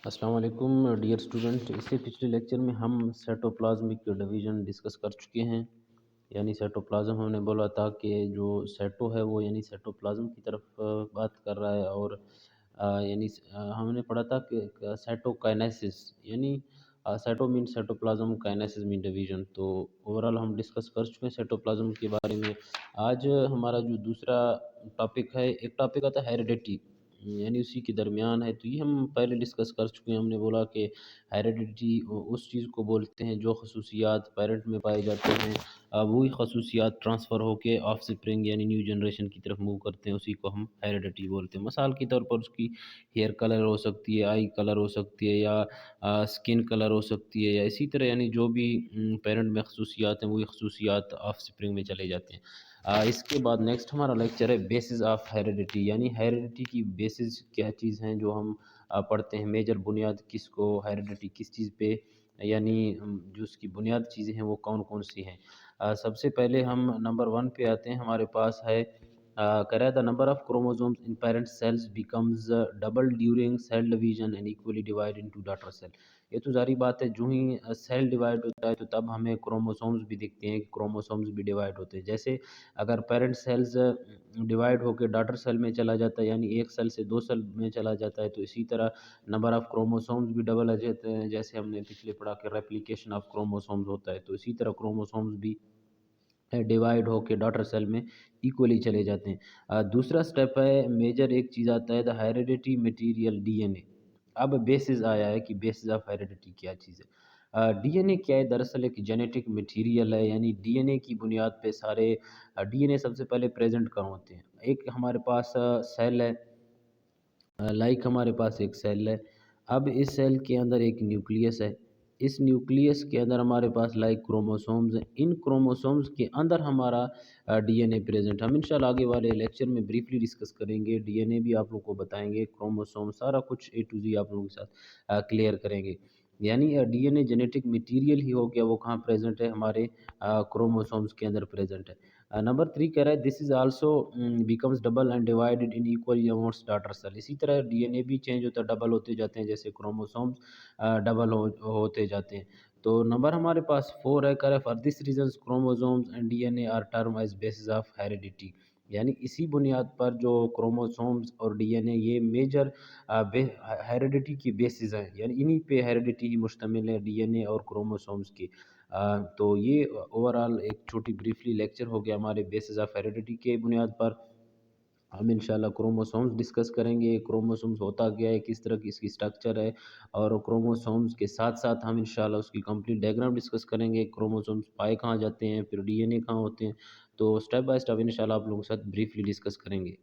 السلام علیکم dear student, اس سے پچھلے لیکچر میں ہم سیٹوپلازمک ڈویژن ڈسکس کر چکے ہیں. یعنی سیٹوپلازم ہم نے بولا تھا کہ جو سیٹو ہے وہ یعنی سیٹوپلازم کی طرف بات کر رہا ہے، اور یعنی ہم نے پڑھا تھا کہ سیٹوکائنیسس یعنی سیٹو مین سیٹوپلازم، کائنیسس مین ڈویژن. تو اوورال ہم ڈسکس کر چکے ہیں سیٹوپلازم کے بارے میں. آج ہمارا جو دوسرا ٹاپک ہے، ایک ٹاپک آتا ہے ہیریڈیٹی، یعنی اسی کے درمیان ہے. تو یہ ہم پہلے ڈسکس کر چکے ہیں. ہم نے بولا کہ ہیریڈیٹی اس چیز کو بولتے ہیں جو خصوصیات پیرنٹ میں پائے جاتے ہیں، وہی خصوصیات ٹرانسفر ہو کے آف اسپرنگ یعنی نیو جنریشن کی طرف موو کرتے ہیں، اسی کو ہم ہیریڈیٹی بولتے ہیں. مثال کے طور پر اس کی ہیئر کلر ہو سکتی ہے، آئی کلر ہو سکتی ہے، یا اسکن کلر ہو سکتی ہے، یا اسی طرح یعنی جو بھی پیرنٹ میں خصوصیات ہیں وہی خصوصیات آف اسپرنگ میں چلے جاتے ہیں. اس کے بعد نیکسٹ ہمارا لیکچر ہے بیسز آف ہیریڈیٹی، یعنی ہیریڈیٹی کی بیسز کیا چیز ہیں جو ہم پڑھتے ہیں. میجر بنیاد کس کو ہیریڈیٹی کس چیز پہ، یعنی جو اس کی بنیاد چیزیں ہیں وہ کون کون سی ہیں. سب سے پہلے ہم نمبر 1 پہ آتے ہیں. ہمارے پاس ہے the number of chromosomes in parent cells becomes double during cell division and equally divide into daughter cell. یہ تو ظاہری بات ہے، جو ہی سیل ڈیوائڈ ہوتا ہے تو تب ہمیں کروموسومز بھی دکھتے ہیں، کروموسومز بھی ڈیوائڈ ہوتے ہیں. جیسے اگر پیرنٹ سیلز ڈیوائڈ ہو کے ڈاٹر سیل میں چلا جاتا ہے، یعنی ایک سیل سے 2 سیل میں چلا جاتا ہے، تو اسی طرح نمبر آف کروموسومز بھی ڈبل آ جاتے ہیں. جیسے ہم نے پچھلے پڑھا کہ ریپلیکیشن آف کروموسومز ہوتا ہے، تو اسی طرح کروموسومز بھی ڈیوائڈ ہو کے ڈاٹر سیل میں ایکولی چلے جاتے ہیں. دوسرا سٹیپ ہے، میجر ایک چیز آتا ہے دا ہیریڈیٹی مٹیریل ڈی این اے. اب بیسز آیا ہے کہ بیسز آف ہیریڈیٹی کیا چیز ہے. ڈی این اے کیا ہے؟ دراصل ایک جینیٹک مٹیریل ہے، یعنی ڈی این اے کی بنیاد پہ سارے ڈی این اے سب سے پہلے پریزنٹ کہاں ہوتے ہیں. ایک ہمارے پاس سیل ہے، لائک ہمارے پاس ایک سیل ہے. اب اس سیل کے اندر ایک نیوکلیس ہے، اس نیوکلیس کے اندر ہمارے پاس لائک کروموسومز ہیں. ان کروموسومز کے اندر ہمارا ڈی این اے پریزنٹ. ہم انشاءاللہ آگے والے لیکچر میں بریفلی ڈسکس کریں گے، ڈی این اے بھی آپ لوگوں کو بتائیں گے، کروموسوم سارا کچھ اے ٹو زی آپ لوگوں کے ساتھ کلیئر کریں گے. یعنی D N A genetic material ہی ہو گیا، وہ کہاں پریزنٹ ہے؟ ہمارے کروموسومز کے اندر پریزنٹ ہے. نمبر 3 کہہ رہا ہے this is also becomes double and divided in equal amounts daughter cell. اسی طرح ڈی این اے بھی چینج ہوتا ہے، ڈبل ہوتے جاتے ہیں، جیسے کروموسومز ڈبل ہوتے جاتے ہیں. تو نمبر ہمارے پاس 4 ہے، کہہ رہا ہے for this reasons chromosomes and D N A are term as bases of heredity. یعنی اسی بنیاد پر جو کروموسومز اور ڈی این اے یہ میجر ہیریڈیٹی کی بیسز ہیں، یعنی انہی پہ ہیریڈیٹی ہی مشتمل ہے، ڈی این اے اور کروموسومز کی. تو یہ اوورال ایک چھوٹی بریفلی لیکچر ہو گیا ہمارے بیسز آف ہیریڈیٹی کے بنیاد پر. ہم انشاءاللہ کروموسومز ڈسکس کریں گے، کروموسومز ہوتا کیا ہے، کس طرح کی اس کی سٹرکچر ہے، اور کروموسومز کے ساتھ ساتھ ہم انشاءاللہ اس کی کمپلیٹ ڈائیگرام ڈسکس کریں گے. کروموسومز پائے کہاں جاتے ہیں، پھر ڈی این اے کہاں ہوتے ہیں. تو سٹیپ بائی سٹیپ انشاءاللہ آپ لوگوں کے ساتھ بریفلی ڈسکس کریں گے.